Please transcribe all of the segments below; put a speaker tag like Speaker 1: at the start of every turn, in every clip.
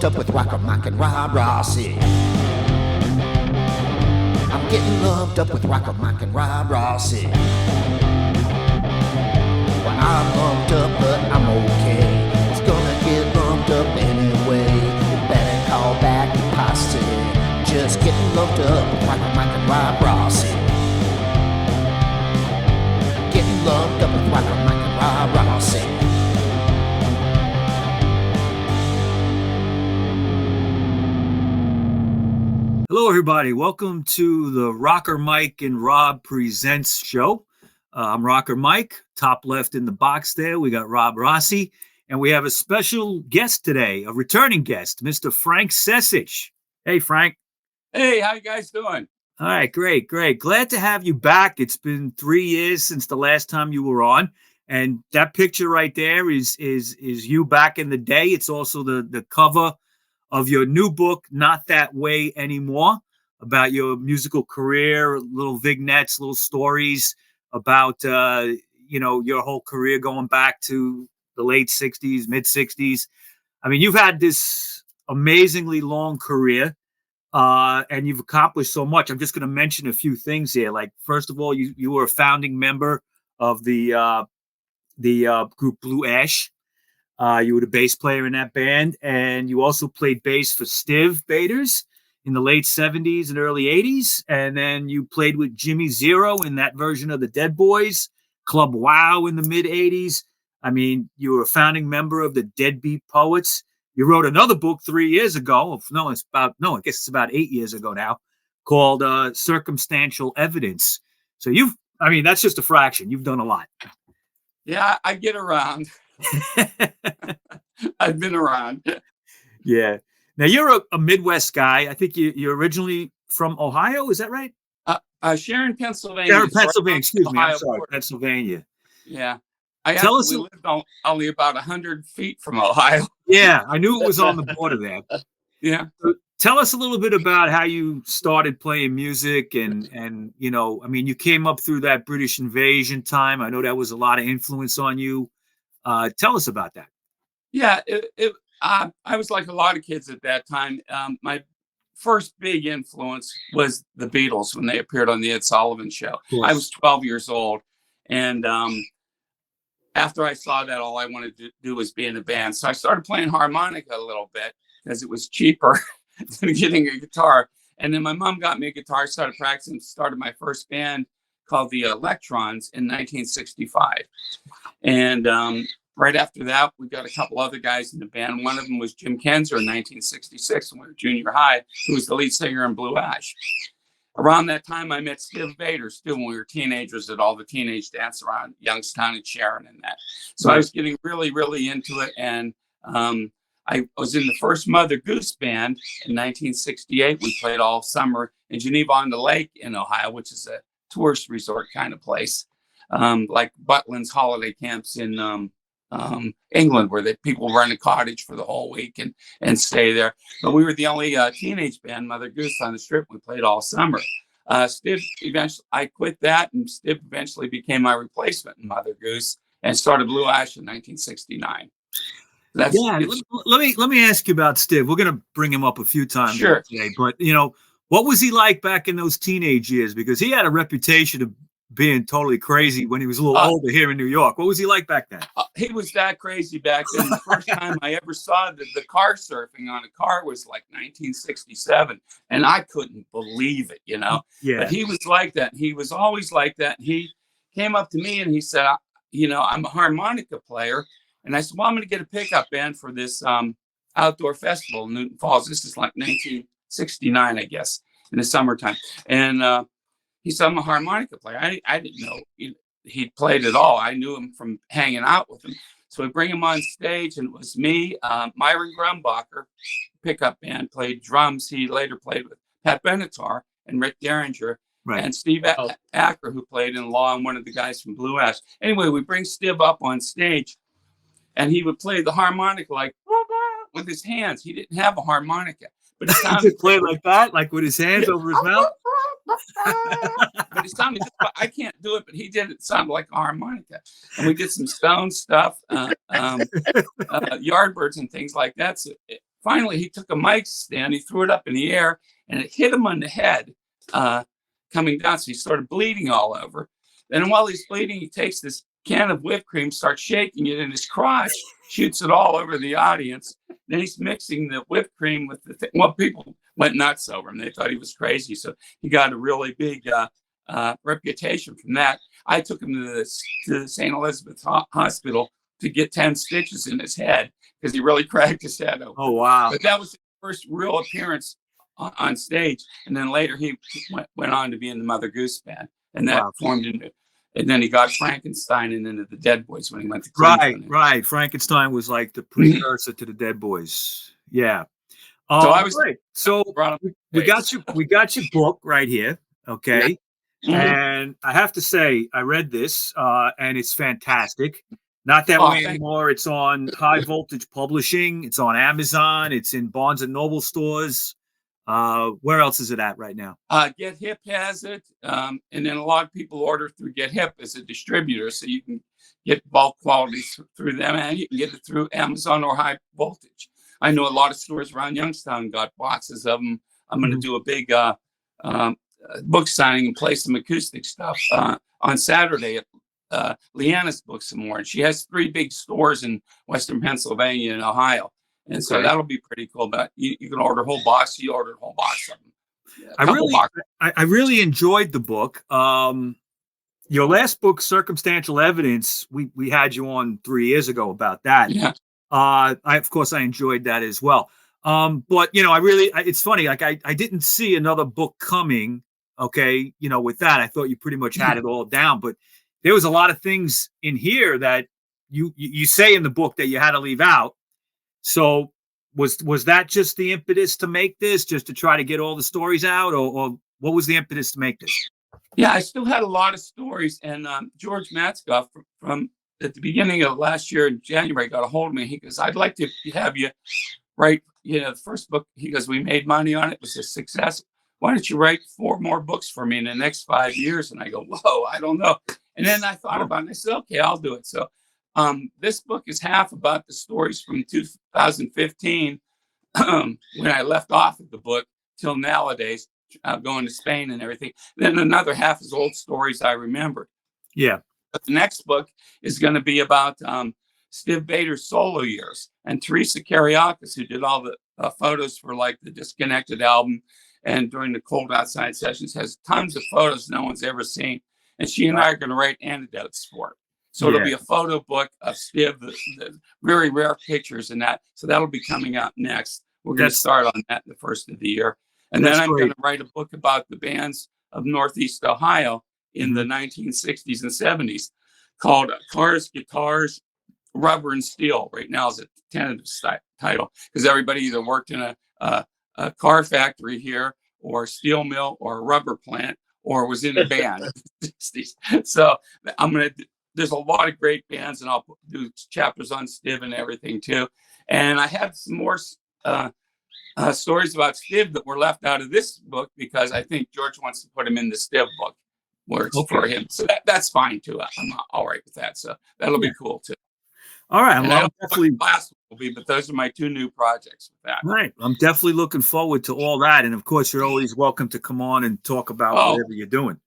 Speaker 1: lumped up with RockerMike and Rob Rossi. I'm getting lumped up with RockerMike and Rob Rossi. Well, I'm lumped up, but I'm okay. It's gonna get lumped up anyway. You better call back the posse. Just getting lumped up with RockerMike and Rob Rossi. Getting lumped up with RockerMike and Rob Rossi.
Speaker 2: Hello, everybody. Welcome to the RockerMike and Rob Presents show. I'm RockerMike. Top left in the box there, we got Rob Rossi. And we have a special guest today, a returning guest, Mr. Frank Secich. Hey, Frank.
Speaker 3: Hey, how you guys doing?
Speaker 2: All right, great. Glad to have you back. It's been 3 years since the last time you were on. And that picture right there is you back in the day. It's also the cover of your new book, Not That Way Anymore, about your musical career, little vignettes, little stories about, your whole career going back to the late 60s, mid 60s. I mean, you've had this amazingly long career, and you've accomplished so much. I'm just going to mention a few things here. Like, first of all, you were a founding member of the group Blue Ash. You were the bass player in that band, and you also played bass for Stiv Bators in the late 70s and early 80s. And then you played with Jimmy Zero in that version of the Dead Boys, Club Wow in the mid 80s. I mean, you were a founding member of the Deadbeat Poets. You wrote another book 3 years ago. I guess it's about 8 years ago now, called Circumstantial Evidence. So that's just a fraction. You've done a lot.
Speaker 3: Yeah, I get around. I've been around.
Speaker 2: Yeah. Now you're a Midwest guy. I think you're originally from Ohio. Is that right?
Speaker 3: Sharon, Pennsylvania.
Speaker 2: Sharon, Pennsylvania. Excuse me.
Speaker 3: Ohio
Speaker 2: I'm sorry,
Speaker 3: border.
Speaker 2: Pennsylvania.
Speaker 3: Yeah. I
Speaker 2: Tell us
Speaker 3: lived only about 100 feet from Ohio.
Speaker 2: Yeah, I knew it was on the border there.
Speaker 3: Yeah.
Speaker 2: So tell us a little bit about how you started playing music and you came up through that British invasion time. I know that was a lot of influence on you. Tell us about that.
Speaker 3: Yeah, I was like a lot of kids at that time. My first big influence was the Beatles when they appeared on the Ed Sullivan Show. I was 12 years old, and after I saw that, all I wanted to do was be in a band. So I started playing harmonica a little bit because it was cheaper than getting a guitar. And then my mom got me a guitar, started practicing, started my first band called the Electrons in 1965. And right after that, we got a couple other guys in the band. One of them was Jim Kenzer in 1966 when we were junior high, who was the lead singer in Blue Ash. Around that time, I met Stiv Bators, too, when we were teenagers at all the teenage dance around Youngstown and Sharon and that. So I was getting really, really into it. And I was in the first Mother Goose band in 1968. We played all summer in Geneva on the Lake in Ohio, which is a tourist resort kind of place, like Butlin's holiday camps in England, where people rent a cottage for the whole week and stay there. But we were the only teenage band, Mother Goose, on the Strip. We played all summer. Stiv eventually, I quit that, and Stiv eventually became my replacement in Mother Goose and started Blue Ash in 1969.
Speaker 2: Let me ask you about Stiv. We're going to bring him up a few times today, but what was he like back in those teenage years? Because he had a reputation of being totally crazy when he was a little older here in New York. What was he like back then?
Speaker 3: He was that crazy back then. The first time I ever saw the car surfing on a car was like 1967, and I couldn't believe it, Yeah. But he was like that. He was always like that. He came up to me and he said, I'm a harmonica player. And I said, well, I'm going to get a pickup band for this outdoor festival in Newton Falls. This is like 1969, I guess, in the summertime. And he said, I'm a harmonica player. I didn't know he'd played at all. I knew him from hanging out with him. So we bring him on stage, and it was me, Myron Grumbacher, pickup band, played drums. He later played with Pat Benatar and Rick Derringer, and Steve Acker, who played in Law, and one of the guys from Blue Ash. Anyway, we bring Stiv up on stage, and he would play the harmonica like with his hands. He didn't have a harmonica, but it sounded
Speaker 2: play like that, like with his hands over his mouth.
Speaker 3: But it sounded, I can't do it, but he did. It sounded like a harmonica. And we did some Stone stuff, Yardbirds and things like that. So finally he took a mic stand, he threw it up in the air, and it hit him on the head coming down. So he started bleeding all over. Then while he's bleeding, he takes this can of whipped cream, starts shaking it in his crotch, shoots it all over the audience. Then he's mixing the whipped cream with the thing. Well, people went nuts over him. They thought he was crazy. So he got a really big reputation from that. I took him to the St. Elizabeth Hospital to get 10 stitches in his head because he really cracked his head open.
Speaker 2: Oh, wow.
Speaker 3: But that was his first real appearance on stage. And then later he went on to be in the Mother Goose Band. And that formed into, and then he got Frankenstein and into the Dead Boys when he went to Cleveland.
Speaker 2: Right. Frankenstein was like the precursor to the Dead Boys. Yeah.
Speaker 3: So I was
Speaker 2: great. So we got your book right here. Okay. Yeah. And I have to say, I read this and it's fantastic. Not that way anymore. It's on High Voltage Publishing. It's on Amazon. It's in Barnes and Noble stores. Where else is it at right now?
Speaker 3: Get Hip has it. And then a lot of people order through Get Hip as a distributor. So you can get bulk quality through them, and you can get it through Amazon or High Voltage. I know a lot of stores around Youngstown got boxes of them. I'm going to do a big book signing and play some acoustic stuff on Saturday at Leanna's Books and More. And she has 3 big stores in Western Pennsylvania and Ohio. And so that'll be pretty cool. But you can order a whole box. You ordered a whole box of them.
Speaker 2: I really enjoyed the book. Your last book, Circumstantial Evidence, we had you on 3 years ago about that.
Speaker 3: Yeah.
Speaker 2: Of course, I enjoyed that as well. But, it's funny. Like I didn't see another book coming. Okay. With that, I thought you pretty much had it all down. But there was a lot of things in here that you say in the book that you had to leave out. So was that just the impetus to make this, just to try to get all the stories out, or what was the impetus to make this?
Speaker 3: Yeah, I still had a lot of stories, and George Matzkoff from at the beginning of last year in January got a hold of me. He goes, "I'd like to have you write, the first book." He goes, "We made money on it. It was a success. Why don't you write 4 more books for me in the next 5 years?" And I go, "Whoa, I don't know." And then I thought about it, and I said, "Okay, I'll do it." So this book is half about the stories from 2015 when I left off of the book till nowadays, going to Spain and everything. Then another half is old stories I remembered.
Speaker 2: Yeah.
Speaker 3: But the next book is going to be about Stiv Bators' solo years, and Teresa Kariakis, who did all the photos for like the Disconnected album and during the Cold Outside sessions, has tons of photos no one's ever seen. And she and I are going to write anecdotes for it. So it'll be a photo book of Stiv, the very rare pictures and that. So that'll be coming out next. We're going to start on that the first of the year. And then I'm going to write a book about the bands of Northeast Ohio in the 1960s and 70s called Cars, Guitars, Rubber and Steel. Right now is a tentative title because everybody either worked in a car factory here or a steel mill or a rubber plant or was in a band. So there's a lot of great bands, and I'll do chapters on Stiv and everything too. And I have some more stories about Stiv that were left out of this book because I think George wants to put him in the Stiv book where it's for him. So that's fine too. I'm all right with that. So that'll be cool too.
Speaker 2: All right.
Speaker 3: I'm definitely last will be, but those are my 2 new projects with that.
Speaker 2: Right. I'm definitely looking forward to all that. And of course, you're always welcome to come on and talk about whatever you're doing.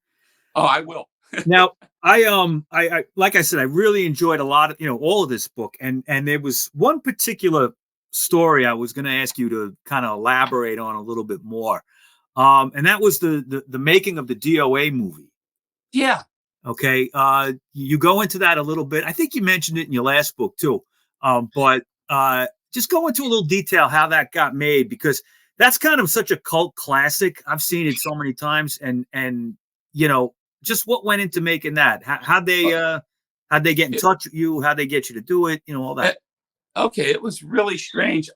Speaker 3: Oh, I will.
Speaker 2: Now, I like I said, I really enjoyed a lot of, all of this book. And there was one particular story I was going to ask you to kind of elaborate on a little bit more. And that was the making of the DOA movie.
Speaker 3: Yeah.
Speaker 2: Okay. You go into that a little bit. I think you mentioned it in your last book too. But just go into a little detail how that got made, because that's kind of such a cult classic. I've seen it so many times, and just what went into making that? How'd they get in touch with you? How'd they get you to do it? All that.
Speaker 3: Okay, it was really strange.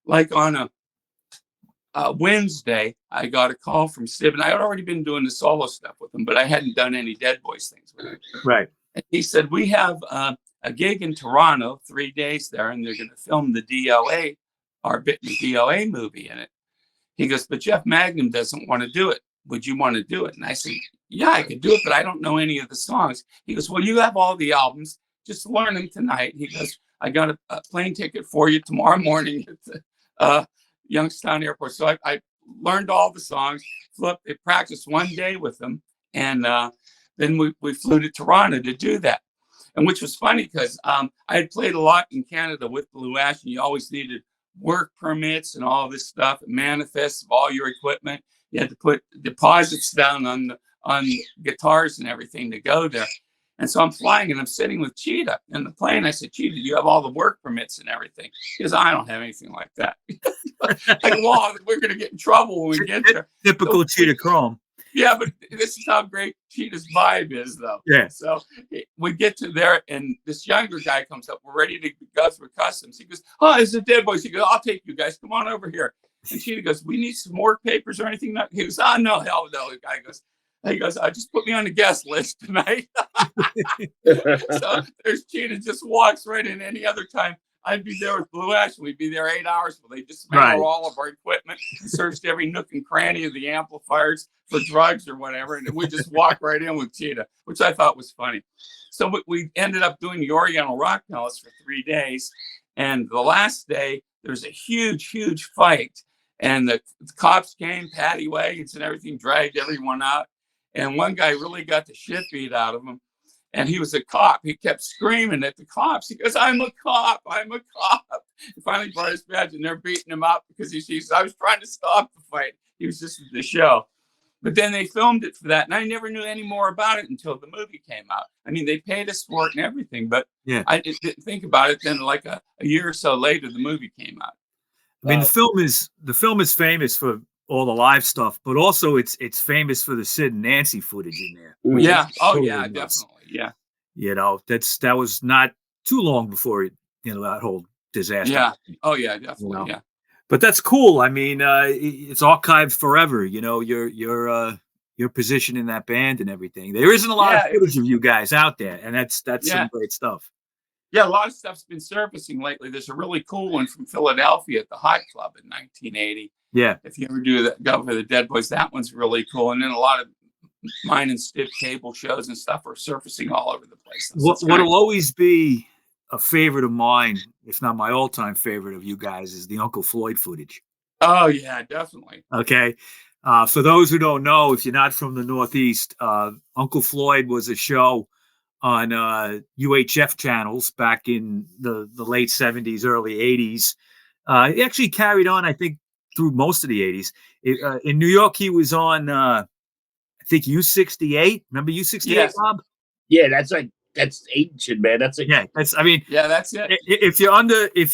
Speaker 3: Like on a Wednesday, I got a call from Stiv, and I had already been doing the solo stuff with him, but I hadn't done any Dead Boys things with him.
Speaker 2: Right.
Speaker 3: And he said, "We have a gig in Toronto, 3 days there, and they're going to film the DOA, our bit in the DOA movie in it." He goes, "But Jeff Magnum doesn't want to do it. Would you want to do it?" And I said, "Yeah, I could do it, but I don't know any of the songs." He goes, "Well, you have all the albums. Just learn them tonight." He goes, "I got a plane ticket for you tomorrow morning Youngstown Airport. So I learned all the songs, they practiced one day with them, and then we flew to Toronto to do that. And which was funny because I had played a lot in Canada with Blue Ash, and you always needed work permits and all this stuff, manifests of all your equipment. You had to put deposits down on guitars and everything to go there. And so I'm flying and I'm sitting with Cheetah in the plane. I said, Cheetah, do you have all the work permits and everything? He goes, I don't have anything like that. Like, well, we're going to get in trouble when we get there.
Speaker 2: Typical Cheetah Chrome.
Speaker 3: Yeah, but this is how great Cheetah's vibe is, though.
Speaker 2: Yeah.
Speaker 3: So we get to there, and this younger guy comes up. We're ready to go through customs. He goes, oh, it's the Dead Boys. He goes, I'll take you guys. Come on over here. And Cheetah goes, we need some work papers or anything? He goes, oh, no, hell no. The guy goes, just put me on the guest list tonight. So there's Cheetah just walks right in. Any other time, I'd be there with Blue Ash. We'd be there 8 hours. Well, they dismantle all of our equipment, searched every nook and cranny of the amplifiers for drugs or whatever, and we just walk right in with Cheetah, which I thought was funny. So we ended up doing the Oriental Rock Palace for 3 days, and the last day there's a huge fight, and the cops came, paddy wagons and everything, dragged everyone out, and one guy really got the shit beat out of him. And he was a cop. He kept screaming at the cops. He goes, I'm a cop. I'm a cop. He finally brought his badge, and they're beating him up because he says, I was trying to stop the fight. He was just at the show. But then they filmed it for that. And I never knew any more about it until the movie came out. I mean, they paid us for it and everything. But yeah, I didn't think about it. Then like a year or so later, the movie came out.
Speaker 2: I mean, the film is famous for all the live stuff, but also it's famous for the Sid and Nancy footage in there.
Speaker 3: Yeah. Oh, yeah, definitely. Yeah.
Speaker 2: You know, that was not too long before that whole disaster.
Speaker 3: Yeah. Oh, yeah, definitely. Yeah.
Speaker 2: But that's cool. I mean, it's archived forever. You know, your position in that band and everything. There isn't a lot of footage of you guys out there, and that's some great stuff.
Speaker 3: Yeah, a lot of stuff's been surfacing lately. There's a really cool one from Philadelphia at the Hot Club in 1980.
Speaker 2: Yeah.
Speaker 3: If you ever go for the Dead Boys, that one's really cool. And then a lot of mine and Stiv cable shows and stuff are surfacing all over the place.
Speaker 2: What'll always be a favorite of mine, if not my all-time favorite of you guys, is the Uncle Floyd footage.
Speaker 3: Oh yeah, definitely.
Speaker 2: Okay. For those who don't know, if you're not from the Northeast, Uncle Floyd was a show on UHF channels back in the late 70s, early 80s. It actually carried on, I think, through most of the 80s. In New York, he was on I think U68. Remember U68, yes. Bob?
Speaker 4: Yeah, that's ancient, man. That's
Speaker 3: that's it.
Speaker 2: If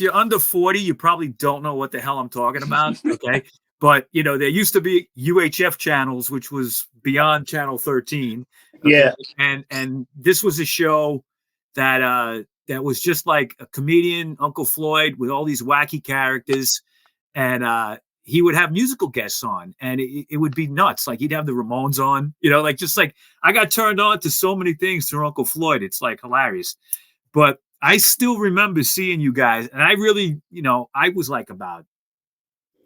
Speaker 2: you're under 40, you probably don't know what the hell I'm talking about. Okay. But there used to be UHF channels, which was beyond channel 13. Okay?
Speaker 4: Yeah.
Speaker 2: And this was a show that was just like a comedian, Uncle Floyd, with all these wacky characters. And he would have musical guests on, and it would be nuts. Like he'd have the Ramones on, I got turned on to so many things through Uncle Floyd. It's like hilarious. But I still remember seeing you guys, and I really, I was like about,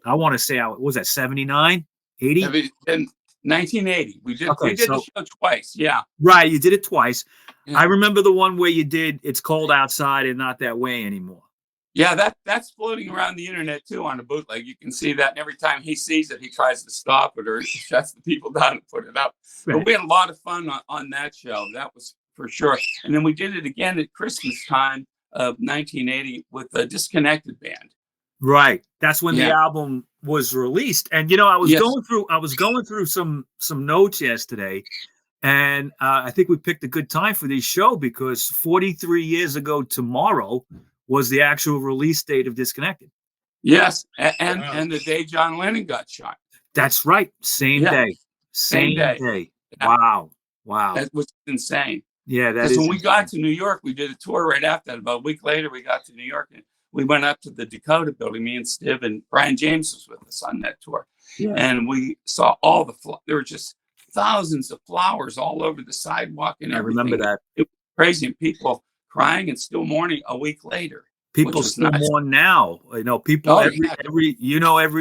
Speaker 2: I want to say, what was that, 79, 80?
Speaker 3: In 1980. We did the show twice. Yeah.
Speaker 2: Right. You did it twice. Yeah. I remember the one where you did It's Cold Outside and Not That Way Anymore.
Speaker 3: Yeah, that's floating around the internet too on a bootleg. You can see that, and every time he sees it, he tries to stop it or shuts the people down and put it up. Right. But we had a lot of fun on that show. That was for sure. And then we did it again at Christmas time of 1980 with the Disconnected band.
Speaker 2: Right. That's when the album was released. And I was going through some notes yesterday, and I think we picked a good time for this show because 43 years ago tomorrow was the actual release date of Disconnected.
Speaker 3: Yes, and the day John Lennon got shot.
Speaker 2: That's right. Same day. Same day. Yeah. Wow.
Speaker 3: That was insane.
Speaker 2: Yeah,
Speaker 3: because when we got to New York, we did a tour right after that. About a week later, we got to New York, and we went up to the Dakota building. Me and Stiv and Brian James was with us on that tour. Yeah. And we saw all there were just thousands of flowers all over the sidewalk and everything.
Speaker 2: I remember that.
Speaker 3: It was crazy, and people crying and still mourning a week later.
Speaker 2: People still mourn now. People every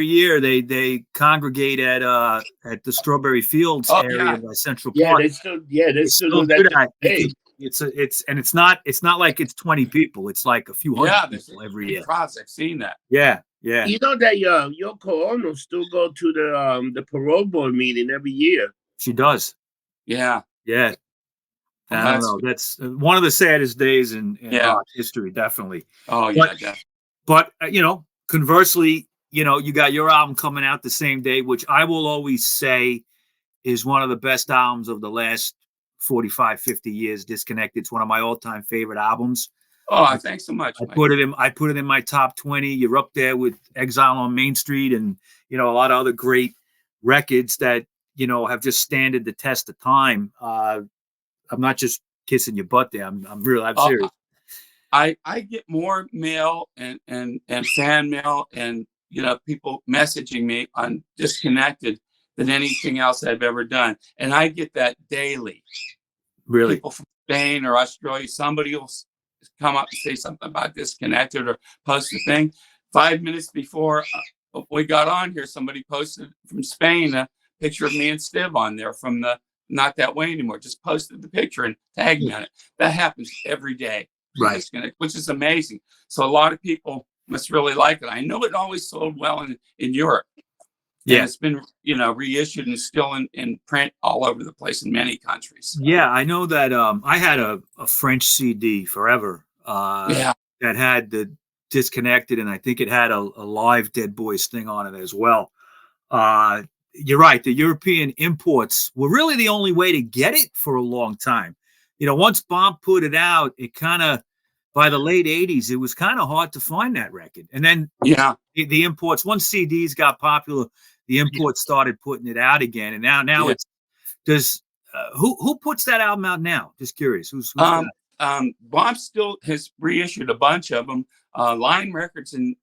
Speaker 2: year they congregate at the Strawberry Fields area by Central Park.
Speaker 4: They still do that. Hey,
Speaker 2: it's not like it's 20 people. It's like a few hundred people every year.
Speaker 3: I've seen that.
Speaker 2: Yeah. Yeah.
Speaker 4: You know that Yoko Ono still go to the parole board meeting every year.
Speaker 2: She does.
Speaker 3: Yeah.
Speaker 2: Yeah.
Speaker 3: Well,
Speaker 2: I don't know. That's one of the saddest days in
Speaker 3: Yeah.
Speaker 2: rock history, definitely.
Speaker 3: Oh,
Speaker 2: But-
Speaker 3: yeah.
Speaker 2: But, conversely, you got your album coming out the same day, which I will always say is one of the best albums of the last 45, 50 years, Disconnected. It's one of my all-time favorite albums.
Speaker 3: Oh, thanks so much.
Speaker 2: I put it in my top 20. You're up there with Exile on Main Street and, a lot of other great records that, have just standed the test of time. I'm not just kissing your butt there. I'm serious.
Speaker 3: I get more mail and fan mail and people messaging me on Disconnected than anything else I've ever done, and I get that daily.
Speaker 2: Really,
Speaker 3: people from Spain or Australia, somebody will come up and say something about Disconnected or post a thing. 5 minutes before we got on here, somebody posted from Spain a picture of me and Stiv on there from the Not That Way Anymore. Just posted the picture and tagged me on it. That happens every day.
Speaker 2: right?
Speaker 3: Which is amazing. So a lot of people must really like it. I know it always sold well in Europe.
Speaker 2: Yeah,
Speaker 3: and it's been reissued and still in print all over the place in many countries.
Speaker 2: Yeah, I know that. I had a French CD forever.
Speaker 3: Yeah,
Speaker 2: that had the Disconnected, and I think it had a live Dead Boys thing on it as well. You're right. The European imports were really the only way to get it for a long time. Once Bomb put it out, it kind of, by the late 80s, it was kind of hard to find that record. And then the imports, once CDs got popular, the imports started putting it out again. And now it's, who puts that album out now? Just curious. Who's
Speaker 3: Bomb still has reissued a bunch of them. Line Records in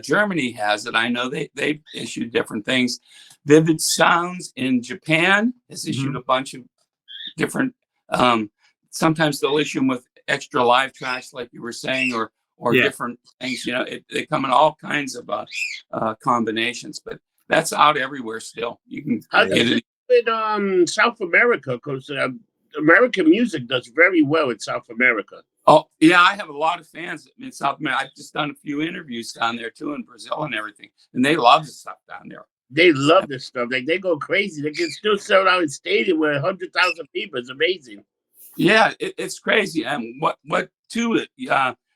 Speaker 3: Germany has it. I know they've issued different things. Vivid Sounds in Japan has issued a bunch of different. Sometimes they'll issue them with extra live tracks, like you were saying, or different things. They come in all kinds of combinations. But that's out everywhere still. You can get it
Speaker 4: in South America, because American music does very well in South America.
Speaker 3: Oh, yeah, I have a lot of fans in South America. I've just done a few interviews down there, too, in Brazil and everything. And they love the stuff down there.
Speaker 4: They love this stuff. Like, they go crazy. They can still sell out in stadium with 100,000 people. It's amazing.
Speaker 3: Yeah, it's crazy. And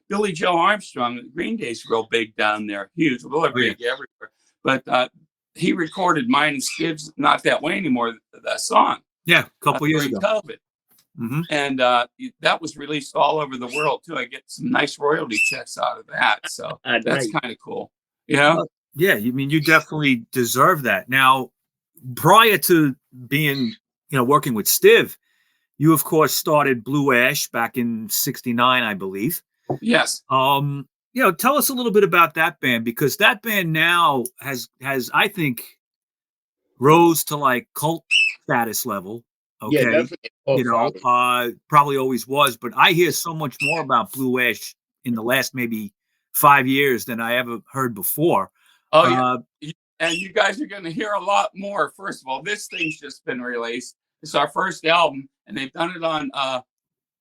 Speaker 3: Billy Joe Armstrong, Green Day's real big down there. Huge. Well, they're big everywhere. But he recorded mine and Stiv's Not That Way Anymore, that song.
Speaker 2: Yeah, a couple years ago.
Speaker 3: COVID. And that was released all over the world too. I get some nice royalty checks out of that, so that's kind of cool. Yeah,
Speaker 2: you definitely deserve that. Now, prior to being, working with Stiv, you of course started Blue Ash back in '69, I believe.
Speaker 3: Yes.
Speaker 2: Tell us a little bit about that band, because that band now has I think rose to like cult status level. Okay.
Speaker 4: Yeah, definitely.
Speaker 2: Probably always was, but I hear so much more about Blue Ash in the last maybe 5 years than I ever heard before.
Speaker 3: Oh, yeah. And you guys are going to hear a lot more. First of all, this thing's just been released. It's our first album, and they've done it on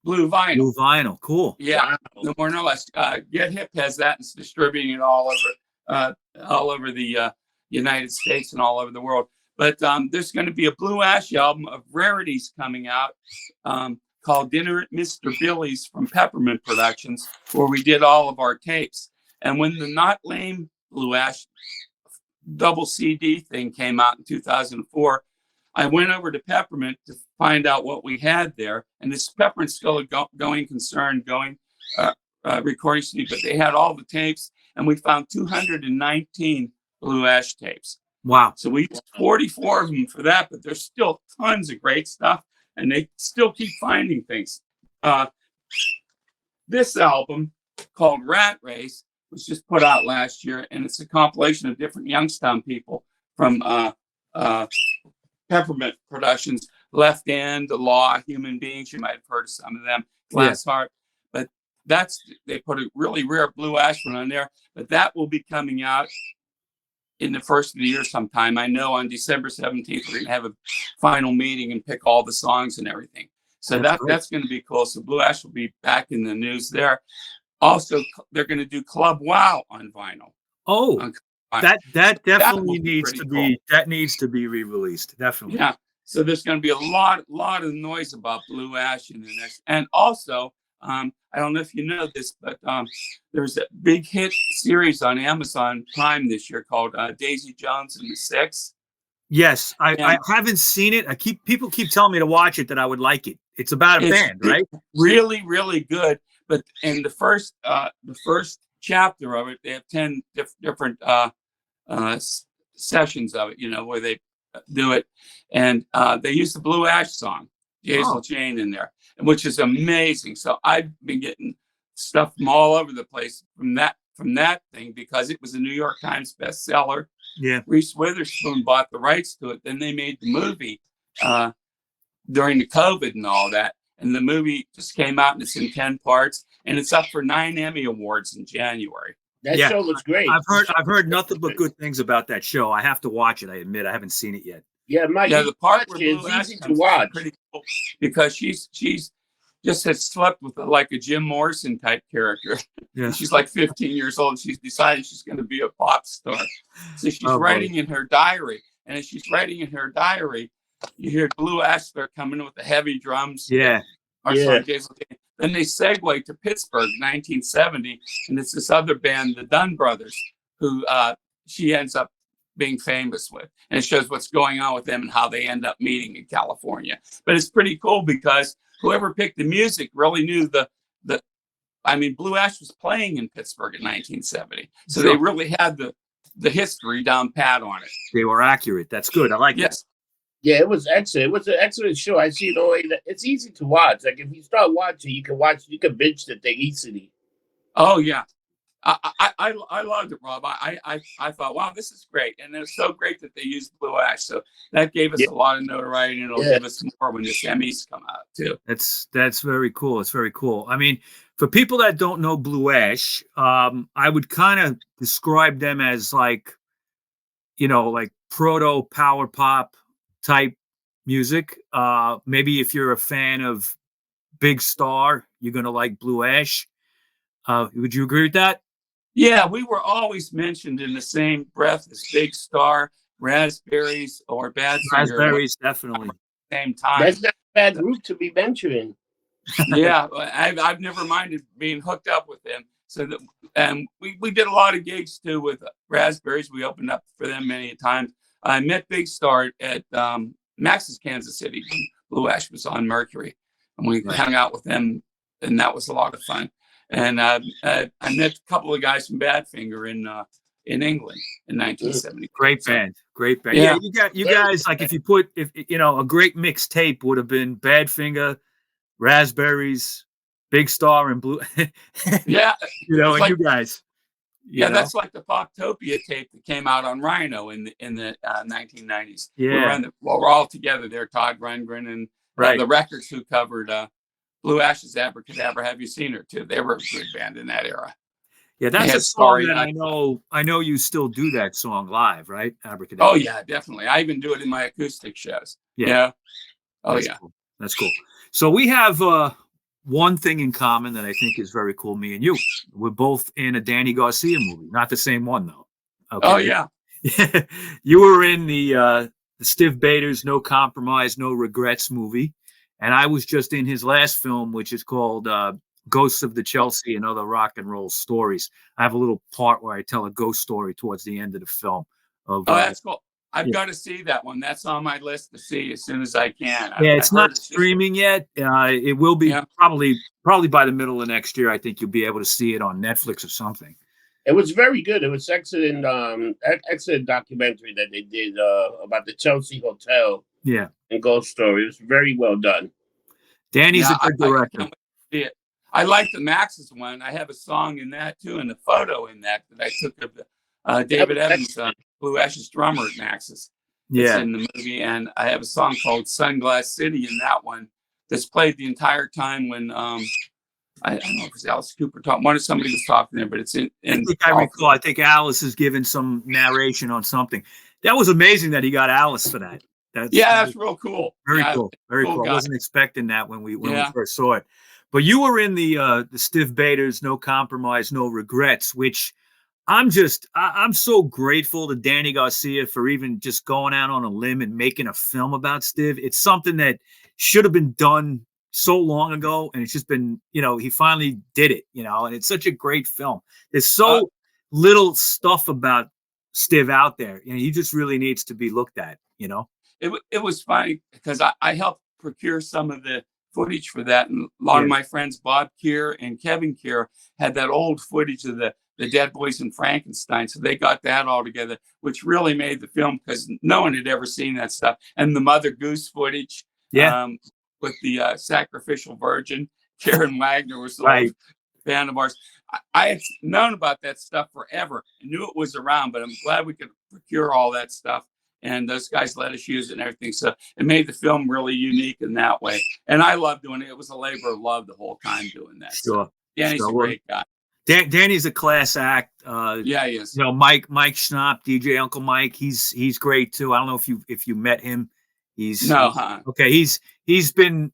Speaker 3: blue vinyl.
Speaker 2: Blue vinyl, cool.
Speaker 3: Yeah, no more, no less. Get Hip has that, and it's distributing it all over the United States and all over the world. But there's going to be a Blue Ash album of rarities coming out called Dinner at Mr. Billy's from Peppermint Productions, where we did all of our tapes. And when the Not Lame Blue Ash double CD thing came out in 2004, I went over to Peppermint to find out what we had there. And this Peppermint's still a going concern, recording studio, but they had all the tapes, and we found 219 Blue Ash tapes.
Speaker 2: Wow.
Speaker 3: So we used 44 of them for that, but there's still tons of great stuff, and they still keep finding things. This album, called Rat Race, was just put out last year, and it's a compilation of different Youngstown people from Peppermint Productions, Left End, The Law, Human Beings. You might have heard of some of them, Glass Heart. But they put a really rare Blue Ash one on there, but that will be coming out in the first of the year sometime. I know on December 17th, we're going to have a final meeting and pick all the songs and everything. So that's going to be cool. So Blue Ash will be back in the news there. Also, they're going to do Club Wow on vinyl.
Speaker 2: Oh,
Speaker 3: on-
Speaker 2: that
Speaker 3: that will
Speaker 2: definitely
Speaker 3: be
Speaker 2: needs
Speaker 3: pretty
Speaker 2: to
Speaker 3: cool.
Speaker 2: be re-released. Definitely.
Speaker 3: Yeah. So there's going to be a lot of noise about Blue Ash in the next. And also, I don't know if you know this, but there's a big hit series on Amazon Prime this year called Daisy Jones and the Six.
Speaker 2: Yes, I
Speaker 3: And
Speaker 2: haven't seen it. People keep telling me to watch it, that I would like it. It's about a
Speaker 3: it's
Speaker 2: band, right?
Speaker 3: really, really good. But in the first chapter of it, they have 10 different sessions of it, where they do it. And they use the Blue Ash song, Hazel
Speaker 2: Oh.
Speaker 3: Jane, in there, which is amazing. So I've been getting stuff from all over the place from that thing, because it was a New York Times bestseller.
Speaker 2: Yeah.
Speaker 3: Reese Witherspoon bought the rights to it. Then they made the movie during the COVID and all that. And the movie just came out, and it's in 10 parts, and it's up for 9 Emmy Awards in January.
Speaker 4: That show was great.
Speaker 2: I've heard nothing but good things about that show. I have to watch it. I admit I haven't seen it yet.
Speaker 4: Yeah, Mike.
Speaker 3: Yeah, the part where
Speaker 4: it's
Speaker 3: Blue Ash
Speaker 4: easy to
Speaker 3: comes
Speaker 4: watch
Speaker 3: is pretty cool, because she's just had slept with like a Jim Morrison type character.
Speaker 2: Yeah.
Speaker 3: She's like 15 years old, and she's decided she's going to be a pop star. So she's writing in her diary, and as she's writing in her diary, you hear Blue Ash start coming with the heavy drums.
Speaker 2: Yeah.
Speaker 3: Then they segue to Pittsburgh, 1970, and it's this other band, the Dunn Brothers, who she ends up being famous with. And it shows what's going on with them and how they end up meeting in California. But it's pretty cool, because whoever picked the music really knew Blue Ash was playing in Pittsburgh in 1970. So they really had the history down pat on it.
Speaker 2: They were accurate. That's good. I like it.
Speaker 3: Yes.
Speaker 4: Yeah, it was excellent. It was an excellent show. I see it's easy to watch. Like, if you start watching, you can binge the thing easily.
Speaker 3: Oh yeah, I loved it, Rob. I thought, wow, this is great, and it's so great that they used Blue Ash. So that gave us a lot of notoriety, and it'll give us more when the Emmys come out too.
Speaker 2: That's very cool. It's very cool. I mean, for people that don't know Blue Ash, I would kind of describe them as like proto power pop type music. Maybe if you're a fan of Big Star, you're gonna like Blue Ash. Would you agree with that?
Speaker 3: Yeah, we were always mentioned in the same breath as Big Star, Raspberries, or Badfinger.
Speaker 2: Raspberries, definitely.
Speaker 3: Same time.
Speaker 4: That's not a bad group to be mentioning.
Speaker 3: Yeah, I've never minded being hooked up with them. So and we did a lot of gigs too with Raspberries. We opened up for them many times. I met Big Star at Max's Kansas City when Blue Ash was on Mercury, and we hung out with them, and that was a lot of fun. And I met a couple of guys from Badfinger in England in 1970.
Speaker 2: Great band. Yeah, you guys, like, if a great mixtape would have been Badfinger, Raspberries, Big Star, and Blue.
Speaker 3: Yeah,
Speaker 2: and you guys.
Speaker 3: That's like the Poptopia tape that came out on Rhino in the 1990s.
Speaker 2: Yeah,
Speaker 3: we're all together there. Todd Rundgren and the Records, who covered Blue Ash's Abracadabra. Have you seen her too? They were a good band in that era.
Speaker 2: Yeah, that's a song that I know you still do that song live, right? Abracadabra.
Speaker 3: Oh yeah, definitely. I even do it in my acoustic shows. Yeah. Oh
Speaker 2: that's
Speaker 3: yeah.
Speaker 2: Cool. That's cool. So we have one thing in common that I think is very cool, me and you. We're both in a Danny Garcia movie. Not the same one, though. Okay.
Speaker 3: Oh, yeah.
Speaker 2: You were in the Stiv Bators, No Compromise, No Regrets movie. And I was just in his last film, which is called Ghosts of the Chelsea and Other Rock and Roll Stories. I have a little part where I tell a ghost story towards the end of the film.
Speaker 3: That's cool. I've got to see that one. That's on my list to see as soon as I can.
Speaker 2: It's not streaming yet. It will be probably by the middle of next year. I think you'll be able to see it on Netflix or something.
Speaker 4: It was very good. It was excellent. Excellent documentary that they did about the Chelsea Hotel.
Speaker 2: Yeah,
Speaker 4: and Ghost Story. It was very well done.
Speaker 2: Danny's a good director.
Speaker 3: I like the Max's one. I have a song in that too, and a photo in that I took of David Evans, Blue Ash's drummer at Max's.
Speaker 2: Yeah,
Speaker 3: in the movie, and I have a song called Sunglass City in that one that's played the entire time when I don't know if it was Alice Cooper talking. Somebody was talking there, but it's in.
Speaker 2: I recall. I think Alice is giving some narration on something. That was amazing that he got Alice for that.
Speaker 3: That's real cool.
Speaker 2: Very cool. Very cool.
Speaker 3: Guy.
Speaker 2: I wasn't expecting that when we first saw it. But you were in the Stiv Bators, No Compromise, No Regrets, which I'm so grateful to Danny Garcia for even just going out on a limb and making a film about Stiv. It's something that should have been done so long ago, and it's just been, he finally did it, and it's such a great film. There's so little stuff about Stiv out there, he just really needs to be looked at.
Speaker 3: It was funny because I helped procure some of the footage for that, and a lot of my friends, Bob Keir and Kevin Keir, had that old footage of the Dead Boys and Frankenstein, so they got that all together, which really made the film because no one had ever seen that stuff. And the Mother Goose footage, with the sacrificial virgin, Karen Wagner was the old fan of ours. I had known about that stuff forever and knew it was around, but I'm glad we could procure all that stuff. And those guys let us use it and everything. So it made the film really unique in that way. And I loved doing it. It was a labor of love the whole time doing that.
Speaker 2: Sure.
Speaker 3: So Danny's a great guy.
Speaker 2: Danny's a class act.
Speaker 3: Yeah, he is.
Speaker 2: Mike Schnapp, DJ Uncle Mike, he's great too. I don't know if you met him. Okay. He's been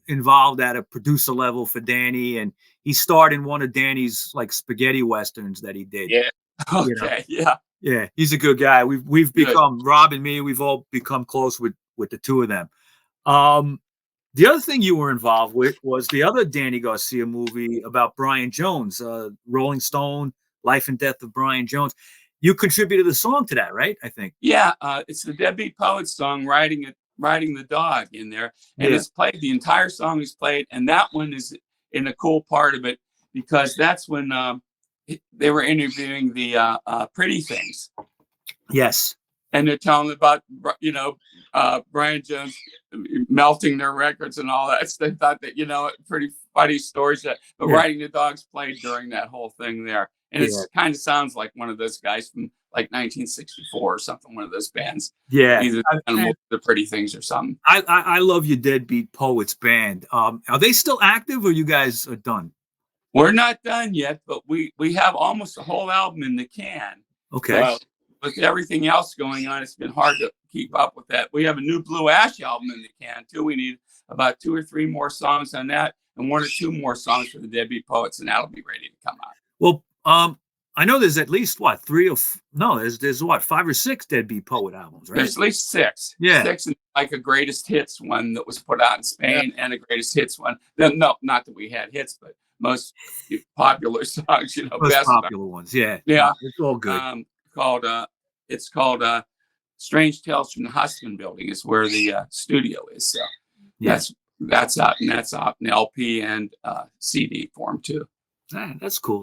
Speaker 2: involved at a producer level for Danny, and he starred in one of Danny's like spaghetti westerns that he did.
Speaker 3: Yeah. Okay.
Speaker 2: Yeah, he's a good guy. We've become, Rob and me, we've all become close with the two of them. The other thing you were involved with was the other Danny Garcia movie about Brian Jones, Rolling Stone, Life and Death of Brian Jones. You contributed a song to that, right? I think.
Speaker 3: Yeah, it's the Deadbeat Poets song, Riding the Dog in there. And it's played, the entire song is played. And that one is in a cool part of it because that's when they were interviewing the Pretty Things.
Speaker 2: Yes.
Speaker 3: And they're telling about, Brian Jones melting their records and all that. So they thought that, pretty funny stories that Riding the Dogs played during that whole thing there. And it kind of sounds like one of those guys from like 1964 or something, one of those bands.
Speaker 2: Yeah.
Speaker 3: Either the Pretty Things or something.
Speaker 2: I love your Deadbeat Poets band. Are they still active or you guys are done?
Speaker 3: We're not done yet, but we have almost a whole album in the can.
Speaker 2: Okay.
Speaker 3: Well, with everything else going on, it's been hard to keep up with that. We have a new Blue Ash album in the can too. We need about 2 or 3 more songs on that, and 1 or 2 more songs for the Deadbeat Poets, and that'll be ready to come out.
Speaker 2: Well, I know there's at least there's 5 or 6 Deadbeat Poet albums, right?
Speaker 3: There's at least 6.
Speaker 2: Yeah.
Speaker 3: 6, and like a greatest hits one that was put out in Spain, and a greatest hits one. No, not that we had hits, but most popular songs,
Speaker 2: most
Speaker 3: best
Speaker 2: popular ones. Yeah.
Speaker 3: Yeah.
Speaker 2: It's all good.
Speaker 3: It's called Strange Tales from the Husband Building is where the studio is. So that's out in LP and CD form too.
Speaker 2: That's cool.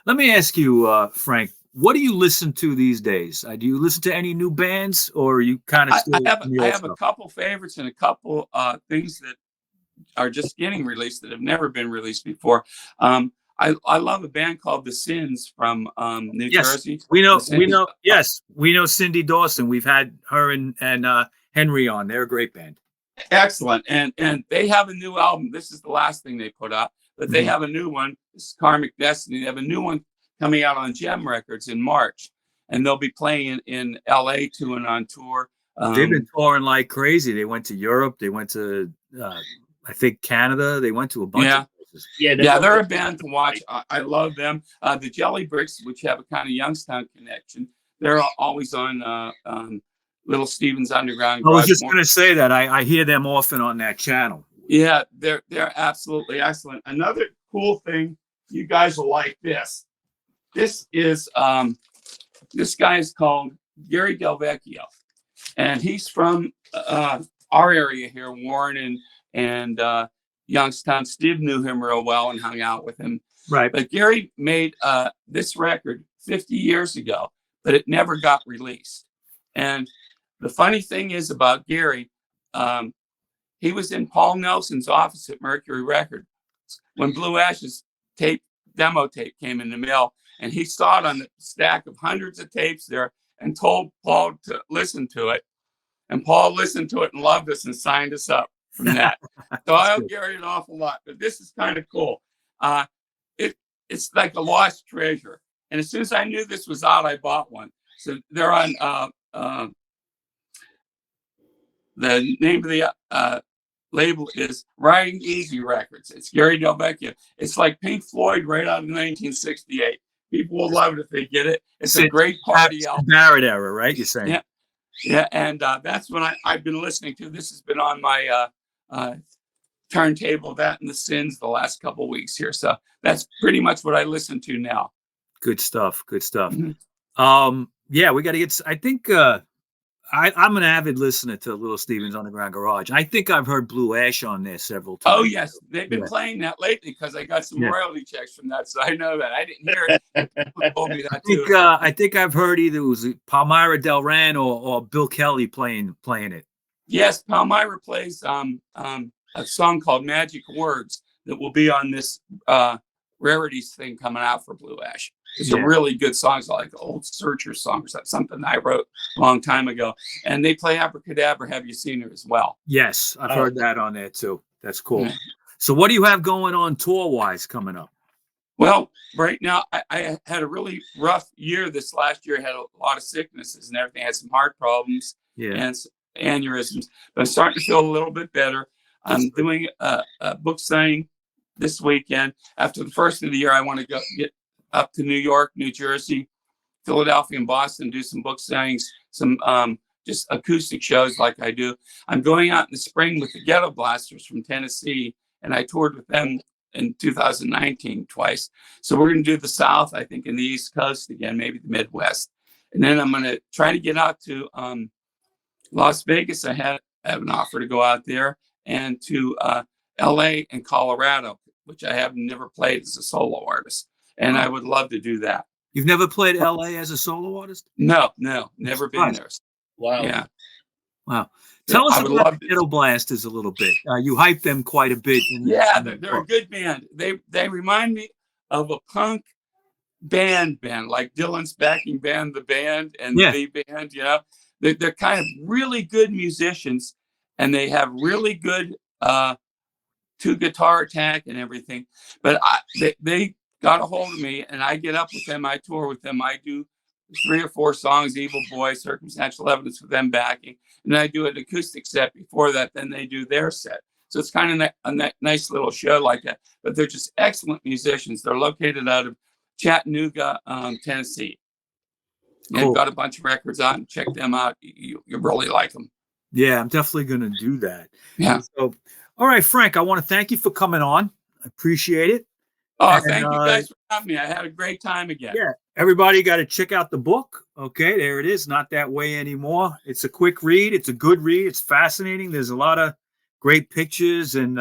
Speaker 2: Let me ask you, Frank, what do you listen to these days? Do you listen to any new bands, or are you kind of still
Speaker 3: I have a couple favorites and a couple things that are just getting released that have never been released before. I love a band called The Sins from New Jersey.
Speaker 2: We know Cindy Dawson. We've had her and Henry on. They're a great band.
Speaker 3: Excellent. And they have a new album. This is the last thing they put out, but they have a new one. This is Karmic Destiny. They have a new one coming out on Gem Records in March, and they'll be playing in LA and on tour.
Speaker 2: They've been touring like crazy. They went to Europe. They went to, I think, Canada. They went to a bunch of places.
Speaker 3: Yeah, they're a band to watch. I love them. The Jelly Bricks, which have a kind of Youngstown connection, they're always on Little Steven's Underground.
Speaker 2: I was just going to say that. I hear them often on that channel.
Speaker 3: Yeah, they're absolutely excellent. Another cool thing, you guys will like this. This is this guy is called Gary Delvecchio, and he's from our area here, Warren and Youngstown. Stiv knew him real well and hung out with him.
Speaker 2: Right.
Speaker 3: But Gary made this record 50 years ago, but it never got released. And the funny thing is about Gary, he was in Paul Nelson's office at Mercury Records when Blue Ash's demo tape came in the mail, and he saw it on the stack of hundreds of tapes there and told Paul to listen to it. And Paul listened to it and loved us and signed us up from that. So I owe Gary an awful lot, but this is kind of cool. It's like a lost treasure. And as soon as I knew this was out, I bought one. So they're on the name of the label is Riding Easy Records. It's Gary Delvecchio. It's like Pink Floyd right out of 1968. People will love it if they get it. It's a great party album.
Speaker 2: Barrett era, right? You're saying?
Speaker 3: Yeah. Yeah, and that's what I've been listening to. This has been on my turntable, that and the Sins, the last couple of weeks here. So that's pretty much what I listen to now.
Speaker 2: Good stuff. Good stuff.
Speaker 3: Mm-hmm.
Speaker 2: Yeah, we got to get. I think I'm an avid listener to Little Steven's Underground Garage. I think I've heard Blue Ash on there several times.
Speaker 3: Oh yes, they've been playing that lately because I got some royalty checks from that, so I know that. I didn't hear it. People told me that too.
Speaker 2: I think I've heard either it was Palmyra Del Ran or Bill Kelly playing it.
Speaker 3: Yes, Palmyra plays a song called Magic Words that will be on this rarities thing coming out for Blue Ash. It's a really good song. It's like old Searcher songs. That's something I wrote a long time ago. And they play Abracadabra. Have you seen her as well?
Speaker 2: Yes, I've heard that on there too. That's cool. Yeah. So what do you have going on tour-wise coming up?
Speaker 3: Well, right now, I had a really rough year this last year. I had a lot of sicknesses and everything. I had some heart problems and aneurysms. But I'm starting to feel a little bit better. I'm doing a book signing this weekend. After the first of the year, I want to get up to New York, New Jersey, Philadelphia, and Boston, do some book signings, some just acoustic shows like I do. I'm going out in the spring with the Ghetto Blasters from Tennessee, and I toured with them in 2019 twice. So we're going to do the South, I think, and the East Coast again, maybe the Midwest. And then I'm going to try to get out to Las Vegas. I have an offer to go out there, and to LA and Colorado, which I have never played as a solo artist. And I would love to do that.
Speaker 2: You've never played LA as a solo artist?
Speaker 3: No, never been there.
Speaker 4: Wow.
Speaker 3: Yeah.
Speaker 2: Wow. Tell us about the Ghetto Blasters a little bit. You hype them quite a bit.
Speaker 3: They're a good band. They remind me of a punk band, like Dylan's backing band, the band, and the band. You know, they're kind of really good musicians, and they have really good two guitar attack and everything. But they got a hold of me, and I get up with them. I tour with them. I do 3 or 4 songs, Evil Boy, Circumstantial Evidence with them backing. And I do an acoustic set before that. Then they do their set. So it's kind of a nice little show like that. But they're just excellent musicians. They're located out of Chattanooga, Tennessee. Cool. They've got a bunch of records on. Check them out. You really like them.
Speaker 2: Yeah, I'm definitely going to do that.
Speaker 3: Yeah.
Speaker 2: So, all right, Frank, I want to thank you for coming on. I appreciate it.
Speaker 3: Oh, thank you guys for having me. I had a great time again.
Speaker 2: Yeah, everybody got to check out the book. Okay, there it is. Not That Way Anymore. It's a quick read. It's a good read. It's fascinating. There's a lot of great pictures and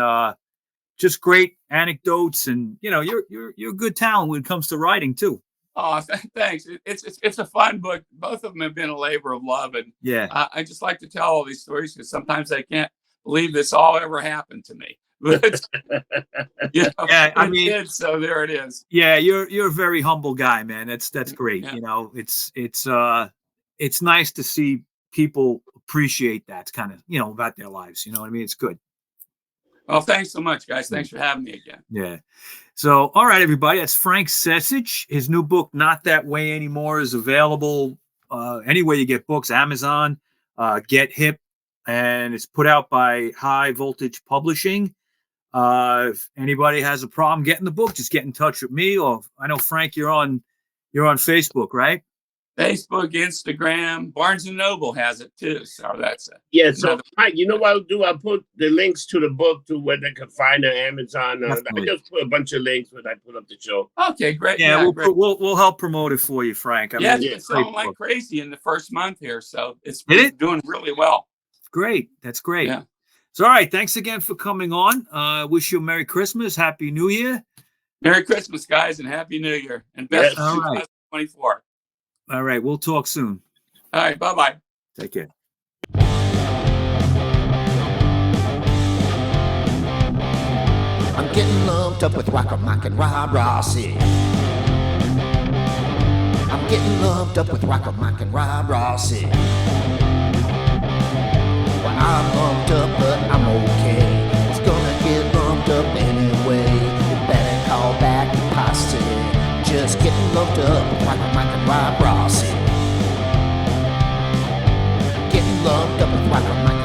Speaker 2: just great anecdotes. And you know, you're a good talent when it comes to writing too.
Speaker 3: Oh, thanks. It's a fun book. Both of them have been a labor of love, and I just like to tell all these stories because sometimes I can't believe this all ever happened to me. But I mean, so there it is.
Speaker 2: Yeah, you're a very humble guy, man. That's great.
Speaker 3: Yeah.
Speaker 2: You know, it's nice to see people appreciate that kind of, you know, about their lives. You know what I mean? It's good.
Speaker 3: Well, thanks so much, guys. Thanks for having me again.
Speaker 2: Yeah. So, all right, everybody. That's Frank Secich. His new book, Not That Way Anymore, is available anywhere you get books, Amazon, Get Hip, and it's put out by High Voltage Publishing. If anybody has a problem getting the book, just get in touch with me. Or I know, Frank, you're on Facebook, right?
Speaker 3: Facebook, Instagram, Barnes and Noble has it too. So that's it.
Speaker 4: Yeah. So you know what I'll do? I'll put the links to the book to where they can find it on Amazon. I just put a bunch of links when I put up the show.
Speaker 3: Okay, great.
Speaker 2: Yeah, we'll help promote it for you, Frank.
Speaker 3: It's been selling like crazy in the first month here, so it's doing really well.
Speaker 2: Great. That's great.
Speaker 3: Yeah.
Speaker 2: So, all right. Thanks again for coming on. Wish you a Merry Christmas, Happy New Year.
Speaker 3: Merry Christmas, guys, and Happy New Year. And best of 2024.
Speaker 2: All right. We'll talk soon.
Speaker 3: All right. Bye-bye.
Speaker 2: Take care.
Speaker 1: I'm getting lumped up with RockerMike and Rob Rossi. I'm getting lumped up with RockerMike and Rob Rossi. Well, I'm lumped up, but I'm okay. It's gonna get lumped up anyway. You better call back the posse. Just getting lumped up with RockerMike and Rob Rossi. Getting lumped up with RockerMike